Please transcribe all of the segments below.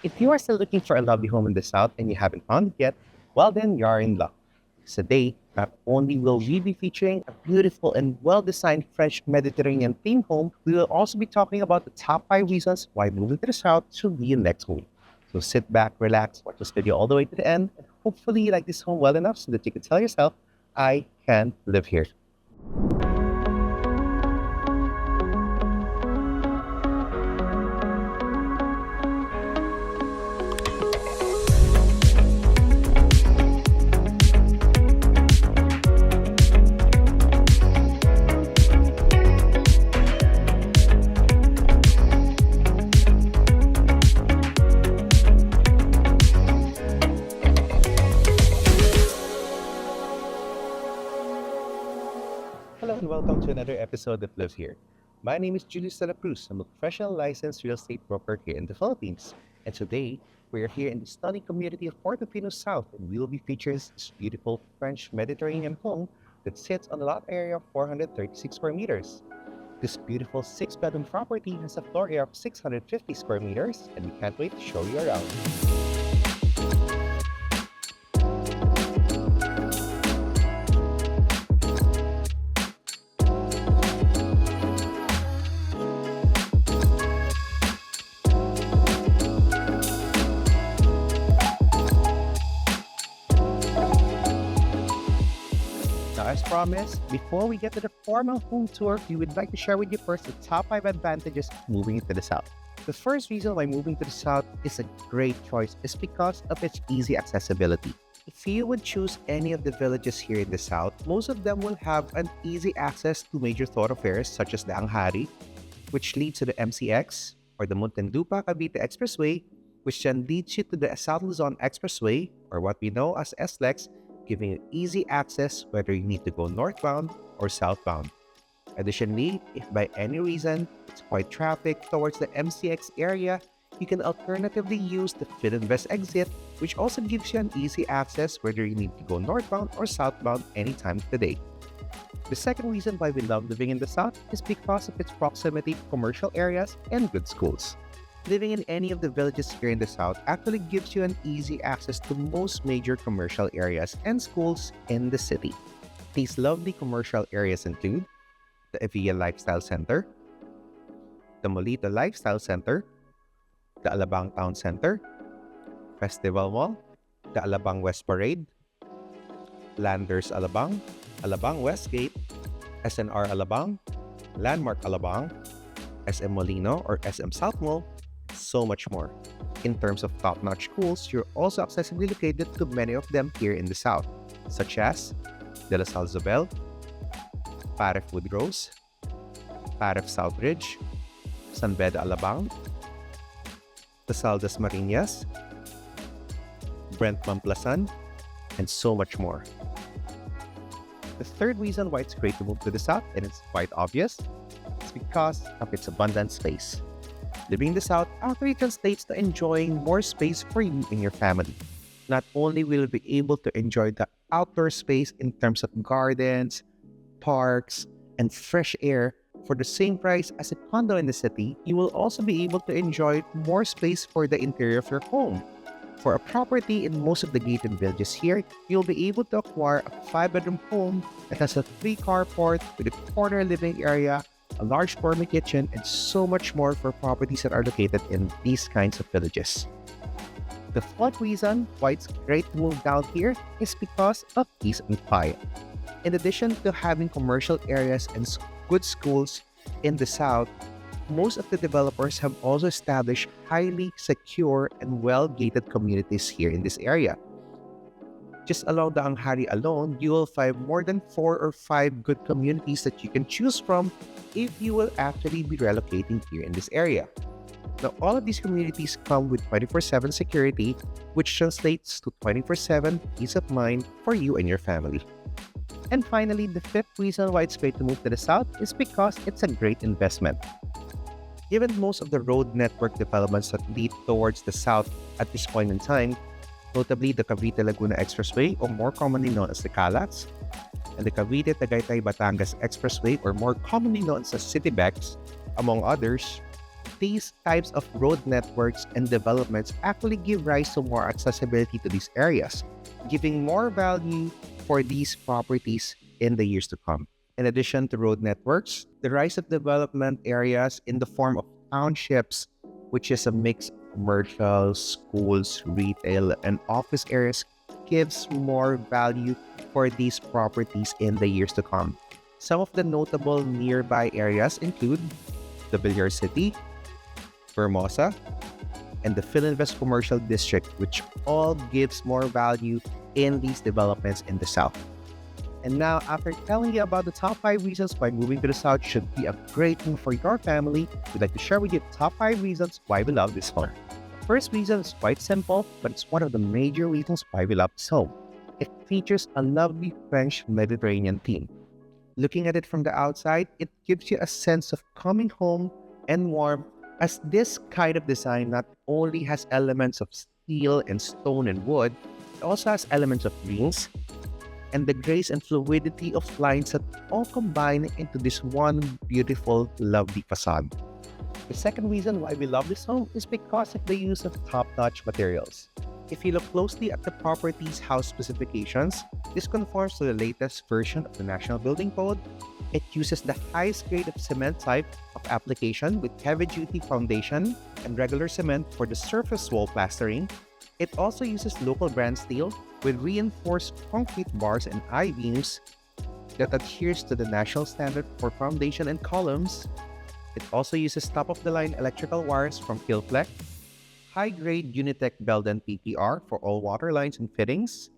If you are still looking for a lovely home in the South and you haven't found it yet, well then you're in luck. Today, not only will we be featuring a beautiful and well-designed French Mediterranean themed home, we will also be talking about the top 5 reasons why moving to the South should be your next home. So sit back, relax, watch this video all the way to the end, and hopefully you like this home well enough so that you can tell yourself, I can live here. Hello and welcome to another episode of Live Here. My name is Julius de la Cruz. I'm a professional licensed real estate broker here in the Philippines. And today, we're here in the stunning community of Portofino South, and we will be featuring this beautiful French Mediterranean home that sits on a lot area of 436 square meters. This beautiful 6-bedroom property has a floor area of 650 square meters, and we can't wait to show you around. Now, as promised, before we get to the formal home tour, we would like to share with you first the top 5 advantages of moving to the South. The first reason why moving to the South is a great choice is because of its easy accessibility. If you would choose any of the villages here in the South, most of them will have an easy access to major thoroughfares such as the Anghari, which leads to the MCX, or the Muntinlupa-Cavite Expressway, which then leads you to the South Luzon Expressway, or what we know as SLEX, giving you easy access whether you need to go northbound or southbound. Additionally, if by any reason it's quite traffic towards the MCX area, you can alternatively use the Filinvest exit, which also gives you an easy access whether you need to go northbound or southbound any time of the day. The second reason why we love living in the South is because of its proximity to commercial areas and good schools. Living in any of the villages here in the South actually gives you an easy access to most major commercial areas and schools in the city. These lovely commercial areas include the Evilla Lifestyle Center, the Molito Lifestyle Center, the Alabang Town Center, Festival Mall, the Alabang West Parade, Landers Alabang, Alabang Westgate, SNR Alabang, Landmark Alabang, SM Molino or SM South Mall, so much more. In terms of top-notch schools, you're also accessibly located to many of them here in the South, such as De La Salle Zobel, Paref Woodrose, Paref Southridge, San Beda Alabang, Lasal Das Marinas, Brent Mamplasan, and so much more. The third reason why it's great to move to the South, and it's quite obvious, is because of its abundant space. Living in the South actually translates to enjoying more space for you and your family. Not only will you be able to enjoy the outdoor space in terms of gardens, parks, and fresh air for the same price as a condo in the city, you will also be able to enjoy more space for the interior of your home. For a property in most of the gated villages here, you'll be able to acquire a 5-bedroom home that has a 3-car port with a corner living area, a large gourmet kitchen, and so much more for properties that are located in these kinds of villages. The fourth reason why it's great to move down here is because of peace and quiet. In addition to having commercial areas and good schools in the South, most of the developers have also established highly secure and well-gated communities here in this area. Just along the Anghari alone, you will find more than 4 or 5 good communities that you can choose from if you will actually be relocating here in this area. Now, all of these communities come with 24/7 security, which translates to 24/7 peace of mind for you and your family. And finally, the fifth reason why it's great to move to the South is because it's a great investment. Given most of the road network developments that lead towards the South at this point in time, notably the Cavite-Laguna Expressway, or more commonly known as the CALAX, and the Cavite-Tagaytay-Batangas Expressway, or more commonly known as CityBEX, among others, These types of road networks and developments actually give rise to more accessibility to these areas, giving more value for these properties in the years to come. In addition to road networks, the rise of development areas in the form of townships, which is a mix of commercial, schools, retail, and office areas, gives more value for these properties in the years to come. Some of the notable nearby areas include the Livehere City, Formosa, and the Philinvest Commercial District, which all gives more value in these developments in the South. And now, after telling you about the top 5 reasons why moving to the South should be a great move for your family, we'd like to share with you the top 5 reasons why we love this home. The first reason is quite simple, but it's one of the major reasons why we love this home. It features a lovely French Mediterranean theme. Looking at it from the outside, it gives you a sense of coming home and warmth, as this kind of design not only has elements of steel and stone and wood, it also has elements of greens and the grace and fluidity of lines that all combine into this one beautiful, lovely facade. The second reason why we love this home is because of the use of top-notch materials. If you look closely at the property's house specifications, this conforms to the latest version of the National Building Code. It uses the highest grade of cement type of application with heavy-duty foundation and regular cement for the surface wall plastering. It also uses local brand steel with reinforced concrete bars and I-beams that adheres to the national standard for foundation and columns. It also uses top-of-the-line electrical wires from Kilfleck, high-grade Unitec Belden PPR for all water lines and fittings.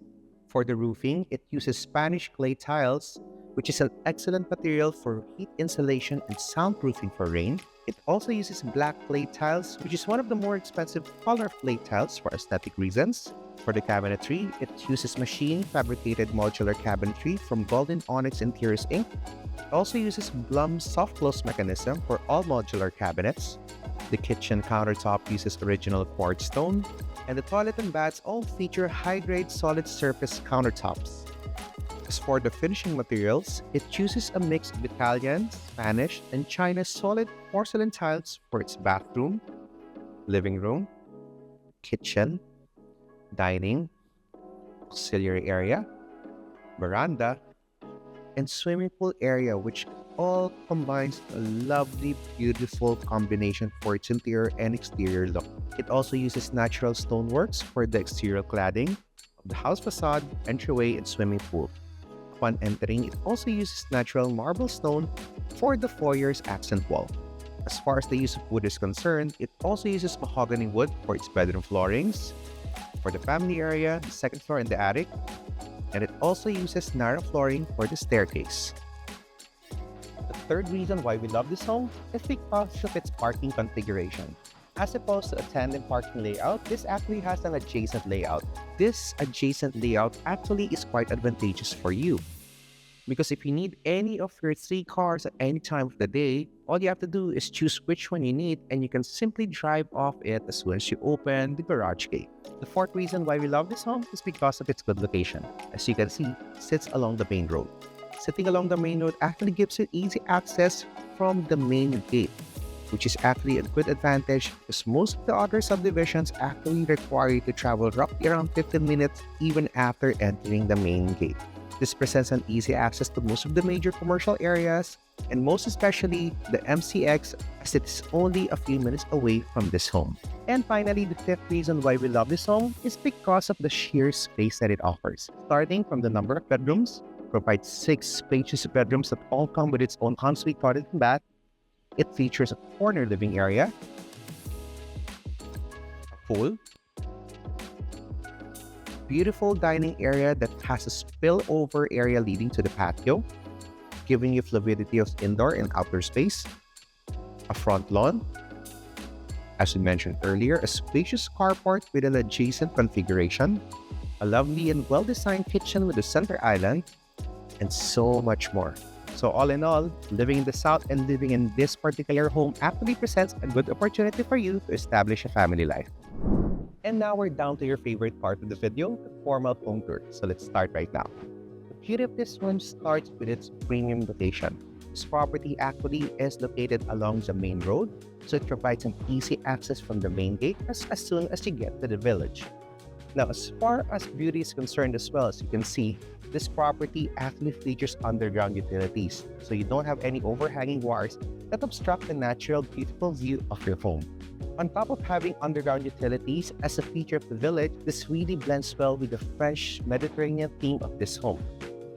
For the roofing, it uses Spanish clay tiles, which is an excellent material for heat insulation and soundproofing for rain. It also uses black clay tiles, which is one of the more expensive color clay tiles for aesthetic reasons. For the cabinetry, it uses machine-fabricated modular cabinetry from Golden Onyx Interiors Inc. It also uses Blum's soft close mechanism for all modular cabinets. The kitchen countertop uses original quartz stone, and the toilet and baths all feature high-grade solid surface countertops. As for the finishing materials, it chooses a mix of Italian, Spanish, and China solid porcelain tiles for its bathroom, living room, kitchen, dining, auxiliary area, veranda, and swimming pool area, which all combines a lovely, beautiful combination for its interior and exterior look. It also uses natural stoneworks for the exterior cladding of the house facade, entryway, and swimming pool. Upon entering, it also uses natural marble stone for the foyer's accent wall. As far as the use of wood is concerned, it also uses mahogany wood for its bedroom floorings, for the family area, the second floor, and the attic, and it also uses narrow flooring for the staircase. The third reason why we love this home is because of its parking configuration. As opposed to a tandem parking layout, this actually has an adjacent layout. This adjacent layout actually is quite advantageous for you, because if you need any of your 3 cars at any time of the day, all you have to do is choose which one you need and you can simply drive off it as soon as you open the garage gate. The fourth reason why we love this home is because of its good location. As you can see, it sits along the main road. Sitting along the main road actually gives you easy access from the main gate, which is actually a good advantage because most of the other subdivisions actually require you to travel roughly around 15 minutes even after entering the main gate. This presents an easy access to most of the major commercial areas, and most especially the MCX, as it is only a few minutes away from this home. And finally, the fifth reason why we love this home is because of the sheer space that it offers. Starting from the number of bedrooms, it provides 6 spacious bedrooms that all come with its own ensuite toilet and bath. It features a corner living area, a pool, beautiful dining area that has a spillover area leading to the patio, giving you fluidity of indoor and outdoor space, a front lawn, as we mentioned earlier, a spacious carport with an adjacent configuration, a lovely and well-designed kitchen with a center island, and so much more. So all in all, living in the South and living in this particular home actually presents a good opportunity for you to establish a family life. And now we're down to your favorite part of the video, the formal home tour. So let's start right now. The beauty of this one starts with its premium location. this property actually is located along the main road, so it provides an easy access from the main gate as soon as you get to the village. Now, as far as beauty is concerned as well, as you can see, this property actually features underground utilities, so you don't have any overhanging wires that obstruct the natural, beautiful view of your home. On top of having underground utilities as a feature of the village, this really blends well with the French Mediterranean theme of this home,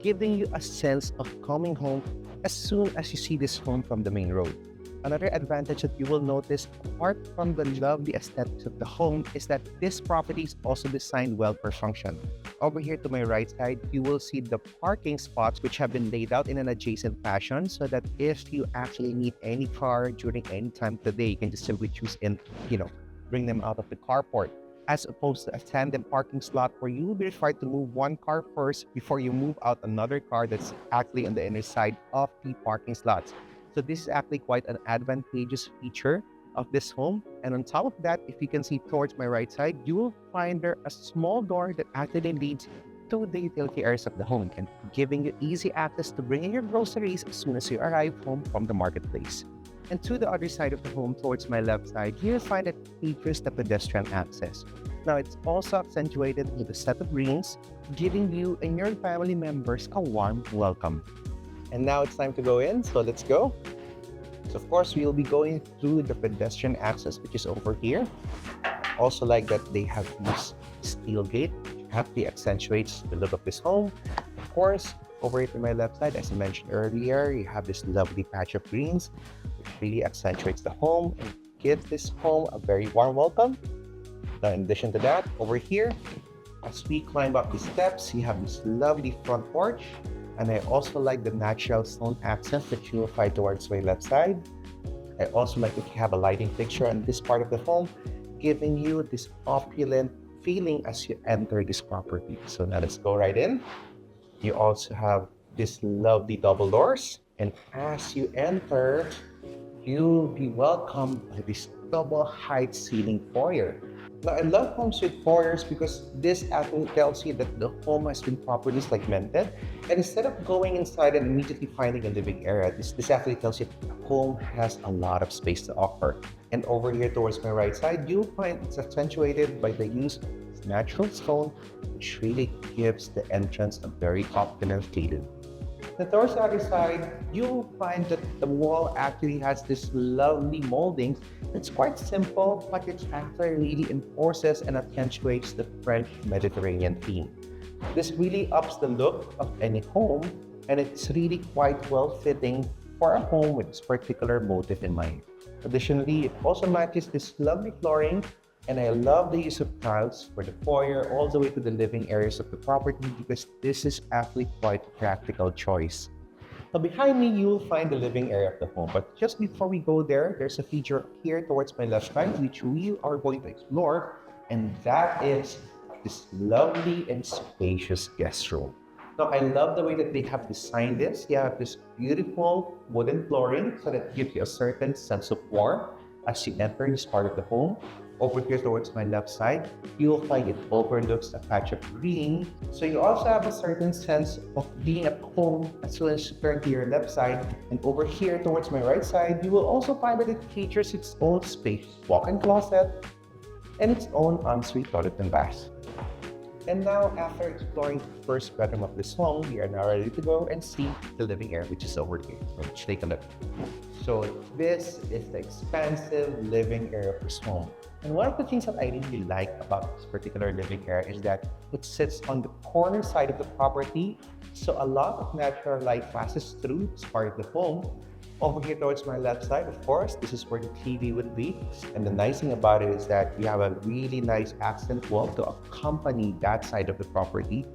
giving you a sense of coming home as soon as you see this home from the main road. Another advantage that you will notice, apart from the lovely aesthetics of the home, is that this property is also designed well for function. Over here to my right side, you will see the parking spots which have been laid out in an adjacent fashion so that if you actually need any car during any time of the day, you can just simply choose and, bring them out of the carport. As opposed to a tandem parking slot where you will be required to move one car first before you move out another car that's actually on the inner side of the parking slots. So this is actually quite an advantageous feature of this home. And on top of that, if you can see towards my right side, you will find there a small door that actually leads to the utility areas of the home and giving you easy access to bring in your groceries as soon as you arrive home from the marketplace. And to the other side of the home, towards my left side, you'll find it features the pedestrian access. Now, it's also accentuated with a set of greens, giving you and your family members a warm welcome. And now it's time to go in, so let's go. So of course, we'll be going through the pedestrian access, which is over here. Also like that they have this steel gate, which happily accentuates the look of this home. Of course, over here to my left side, as I mentioned earlier, you have this lovely patch of greens, which really accentuates the home and gives this home a very warm welcome. Now, in addition to that, over here, as we climb up the steps, you have this lovely front porch. And I also like the natural stone accents that you will find towards my left side. I also like that you have a lighting fixture on this part of the home, giving you this opulent feeling as you enter this property. So now let's go right in. You also have this lovely double doors. And as you enter, you'll be welcomed by this double height ceiling foyer. Now, I love homes with foyers because this actually tells you that the home has been properly segmented. And instead of going inside and immediately finding a living area, this actually tells you the home has a lot of space to offer. And over here towards my right side, you'll find it's accentuated by the use of natural stone, which really gives the entrance a very opulent feeling. Now, towards the other side, you'll find that the wall actually has this lovely molding. It's quite simple, but it actually really enforces and accentuates the French Mediterranean theme. This really ups the look of any home, and it's really quite well-fitting for a home with this particular motif in mind. Additionally, it also matches this lovely flooring, and I love the use of tiles for the foyer all the way to the living areas of the property because this is actually quite a practical choice. Now behind me, you will find the living area of the home. But just before we go there, there's a feature here towards my left side, which we are going to explore. And that is this lovely and spacious guest room. Now, I love the way that they have designed this. You have this beautiful wooden flooring, so that gives you a certain sense of warmth as you enter this part of the home. Over here towards my left side, you'll find it overlooks a patch of green. So you also have a certain sense of being at home as soon as you turn to your left side. And over here towards my right side, you will also find that it features its own space, walk-in closet, and its own ensuite toilet and bath. And now, after exploring the first bedroom of this home, we are now ready to go and see the living area, which is over here. Let's take a look. So this is the expansive living area of this home. And one of the things that I really like about this particular living area is that it sits on the corner side of the property, so a lot of natural light passes through this part of the home. Over here towards my left side, of course, this is where the TV would be. And the nice thing about it is that we have a really nice accent wall to accompany that side of the property.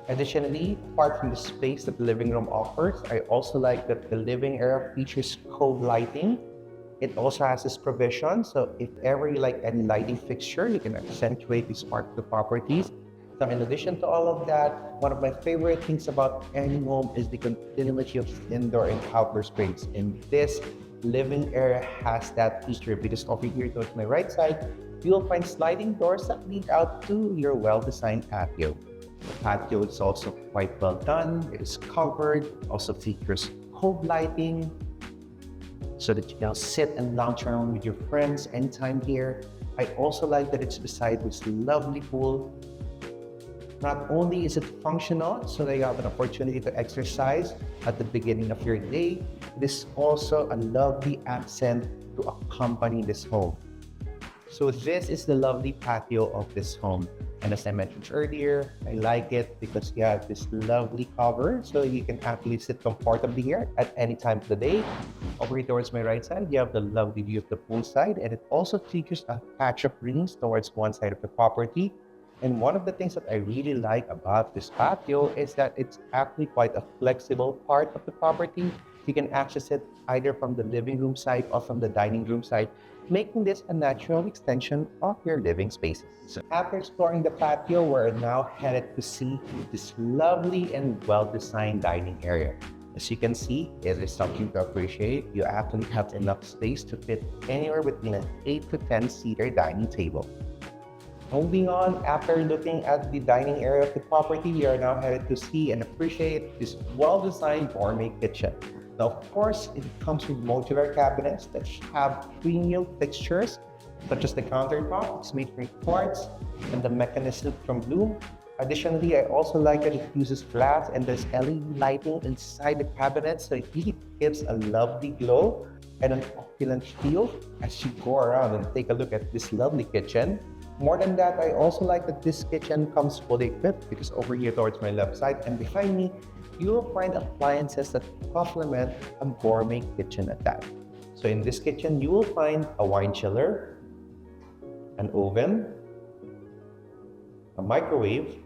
Additionally, apart from the space that the living room offers, I also like that the living area features cove lighting. It also has this provision, so if ever you like any lighting fixture, you can accentuate this part of the properties. So in addition to all of that, one of my favorite things about any home is the continuity of indoor and outdoor space. And this living area has that feature because over here towards my right side, you'll find sliding doors that lead out to your well-designed patio. The patio is also quite well done. It is covered, also features alcove lighting so that you can sit and lounge around with your friends anytime here. I also like that it's beside this lovely pool. Not only is it functional, so that you have an opportunity to exercise at the beginning of your day, it is also a lovely accent to accompany this home. So this is the lovely patio of this home. And as I mentioned earlier, I like it because you have this lovely cover, so you can actually sit comfortably here at any time of the day. Over here towards my right side, you have the lovely view of the pool side, and it also features a patch of greens towards one side of the property. And one of the things that I really like about this patio is that it's actually quite a flexible part of the property. You can access it either from the living room side or from the dining room side, making this a natural extension of your living spaces. So after exploring the patio, we're now headed to see this lovely and well-designed dining area. As you can see, it is something to appreciate. You actually have enough space to fit anywhere between an 8 to 10 seater dining table. Moving on, after looking at the dining area of the property, we are now headed to see and appreciate this well-designed gourmet kitchen. Now, of course, it comes with modular cabinets that have premium fixtures, such as the countertop. It's made from quartz and the mechanism from Bloom. Additionally, I also like that it uses glass and there's LED lighting inside the cabinet, so it really gives a lovely glow and an opulent feel as you go around and take a look at this lovely kitchen. More than that, I also like that this kitchen comes fully equipped because over here towards my left side and behind me, you will find appliances that complement a gourmet kitchen at that. So in this kitchen, you will find a wine chiller, an oven, a microwave,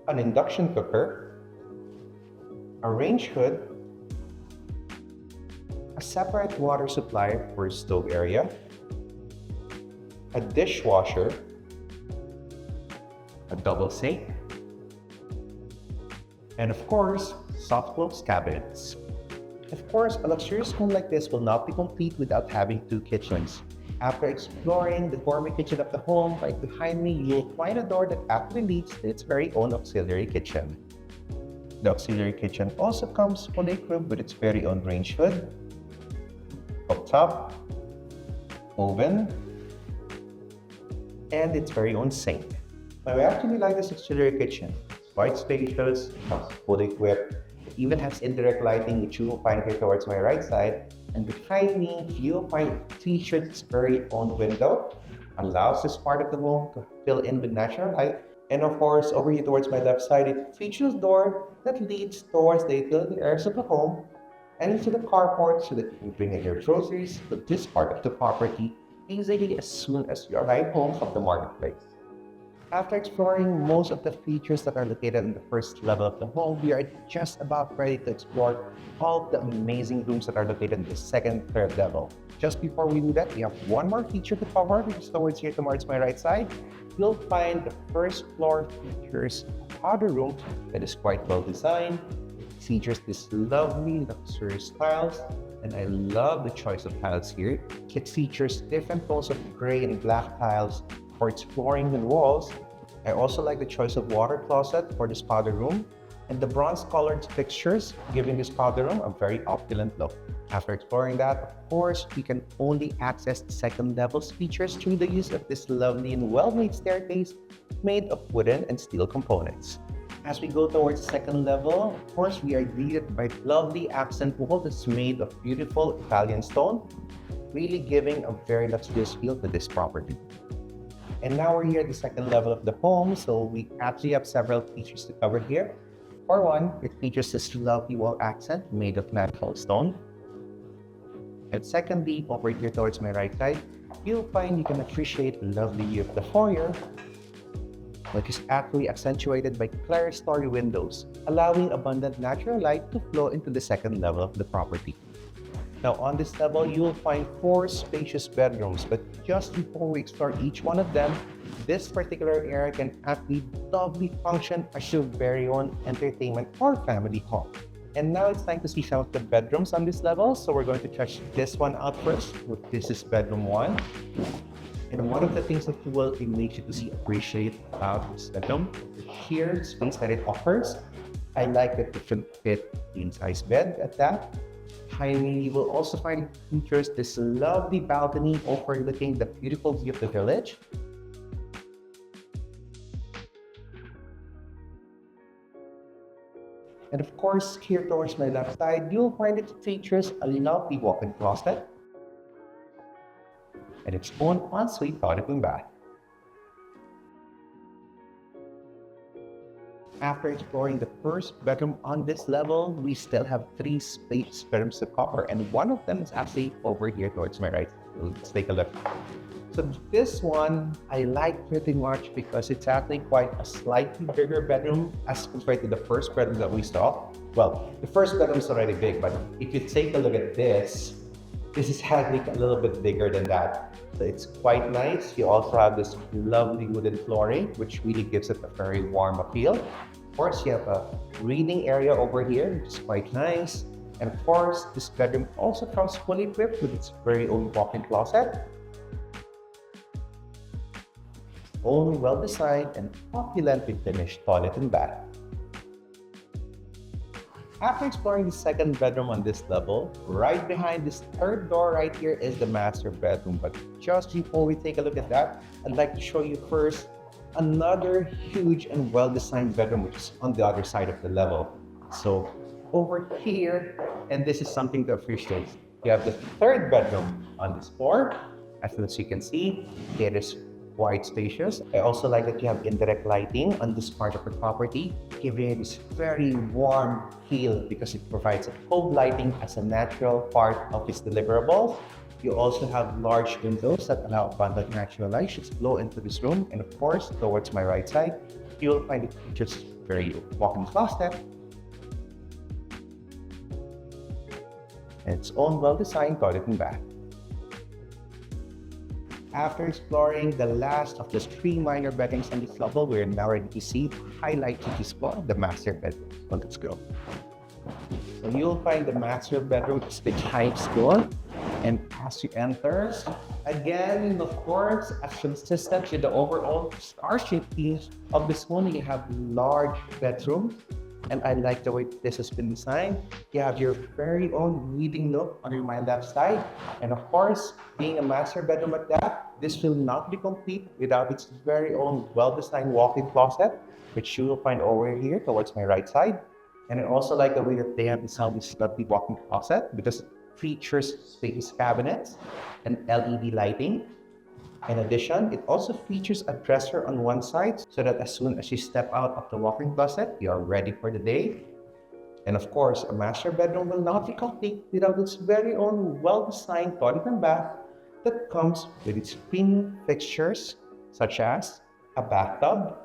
an induction cooker, a range hood, a separate water supply for stove area, a dishwasher, a double sink, and of course, soft close cabinets. Of course, a luxurious home like this will not be complete without having two kitchens. After exploring the gourmet kitchen of the home, right behind me, you'll find a door that actually leads to its very own auxiliary kitchen. The auxiliary kitchen also comes fully equipped with its very own range hood, cooktop, oven, and its very own sink. Now, I actually like this auxiliary kitchen. It's quite spacious, it's fully equipped. It even has indirect lighting, which you will find here towards my right side. And behind me, you'll find it features its very own window, allows this part of the home to fill in with natural light. And of course, over here towards my left side, it features a door that leads towards the utility areas of the home and into the carport so that you can bring in your groceries to this part of the property easily as soon as you arrive home from the marketplace. After exploring most of the features that are located in the first level of the home, we are just about ready to explore all of the amazing rooms that are located in the second and third level. Just before we do that, we have one more feature to cover, which is towards here towards my right side. You'll find the first floor features a powder room that is quite well designed. It features this lovely luxurious tiles, and I love the choice of tiles here. It features different tones of gray and black tiles for its flooring and walls. I also like the choice of water closet for this powder room and the bronze colored fixtures, giving this powder room a very opulent look. After exploring that, of course, we can only access the second level's features through the use of this lovely and well-made staircase made of wooden and steel components. As we go towards the second level, of course, we are greeted by lovely accent wall that's made of beautiful Italian stone, really giving a very luxurious feel to this property. And now we're here at the second level of the home, so we actually have several features to cover here. For one, it features this lovely wall accent made of natural stone. And secondly, over here towards my right side, you'll find you can appreciate the lovely view of the foyer, which is actually accentuated by clerestory windows, allowing abundant natural light to flow into the second level of the property. Now on this level, you will find 4 spacious bedrooms, but just before we explore each one of them, this particular area can actually doubly function as your very own entertainment or family hall. And now it's time to see some of the bedrooms on this level, so we're going to check this one out first. This is bedroom 1. And one of the things that you will appreciate about this bedroom is the sheer space that it offers. I like that it can fit queen-size bed at that. Finally, you will also find features this lovely balcony overlooking the beautiful view of the village. And of course, here towards my left side, you'll find it features a lovely walk-in closet and its own ensuite toilet and bath. After exploring the first bedroom on this level, we still have 3 spacious bedrooms to cover, and one of them is actually over here towards my right. So let's take a look. So this one I like pretty much because it's actually quite a slightly bigger bedroom as compared to the first bedroom that we saw. Well, the first bedroom is already big, but if you take a look at this is actually a little bit bigger than that. So it's quite nice. You also have this lovely wooden flooring, which really gives it a very warm appeal. Of course, you have a reading area over here, which is quite nice. And of course, this bedroom also comes fully equipped with its very own walk-in closet. Only well-designed and opulently finished toilet and bath. After exploring the second bedroom on this level, right behind this third door right here is the master bedroom. But just before we take a look at that, I'd like to show you first another huge and well-designed bedroom, which is on the other side of the level. So over here, and this is something to appreciate, you have the third bedroom on this floor. As you can see, it is quite spacious. I also like that you have indirect lighting on this part of the property, giving it this very warm feel because it provides a cove lighting as a natural part of its deliverables. You also have large windows that allow abundant natural light to flow into this room. And of course, towards my right side, you will find it features very walk-in closet and its own well-designed toilet and bath. After exploring the last of the 3 minor bedrooms on this level, we're now ready to see the highlight to explore the master bedroom. So let's go. So you'll find the master bedroom is the highest floor. And as you enter, again, of course, as consistent with the overall starship theme of this one, you have large bedrooms. And I like the way this has been designed. You have your very own reading nook on my left side. And of course, being a master bedroom at that, this will not be complete without its very own well-designed walk-in closet, which you will find over here towards my right side. And I also like the way that they have designed this lovely walk-in closet because it features spacious cabinets and LED lighting. In addition, it also features a dresser on one side so that as soon as you step out of the walk-in closet, you are ready for the day. And of course, a master bedroom will not be complete without its very own well-designed toilet and bath that comes with its premium fixtures such as a bathtub,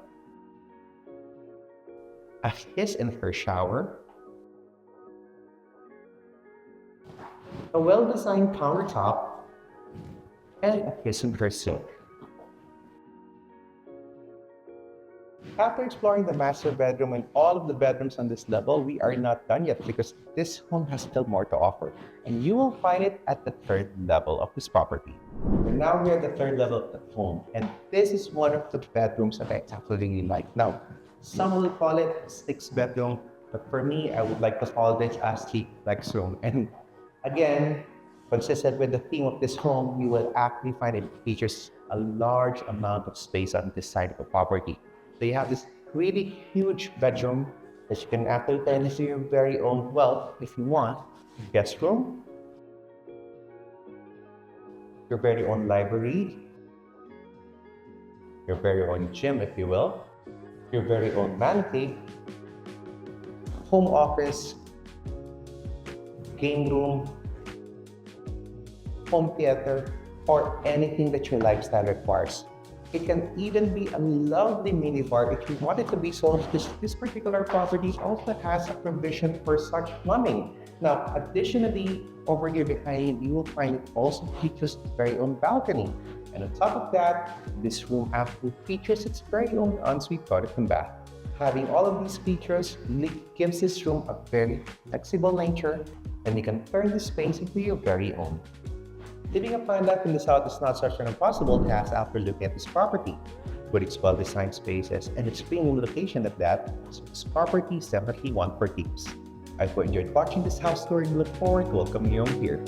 a his and her shower, a well-designed countertop, and a his and her sink. After exploring the master bedroom and all of the bedrooms on this level, we are not done yet because this home has still more to offer. And you will find it at the third level of this property. And now we're at the third level of the home. And this is one of the bedrooms that I absolutely like. Now, some will call it 6 bedroom, but for me, I would like to call this a sleep flex room. And again, consistent with the theme of this home, you will actually find it features a large amount of space on this side of the property. So you have this really huge bedroom that you can actually turn into your very own, well, if you want, guest room, your very own library, your very own gym, if you will, your very own man cave, home office, game room, home theater, or anything that your lifestyle requires. It can even be a lovely minibar if you want it to be so. This particular property also has a provision for such plumbing. Now, additionally, over here behind, you will find it also features its very own balcony. And on top of that, this room actually features its very own ensuite toilet and bath. Having all of these features gives this room a very flexible nature, and you can turn this space into your very own. Living a fine life in the South is not such an impossible task after looking at this property. With its well-designed spaces and its premium location at that, this property is definitely one for keeps. I hope you enjoyed watching this house tour and look forward to welcoming you home here.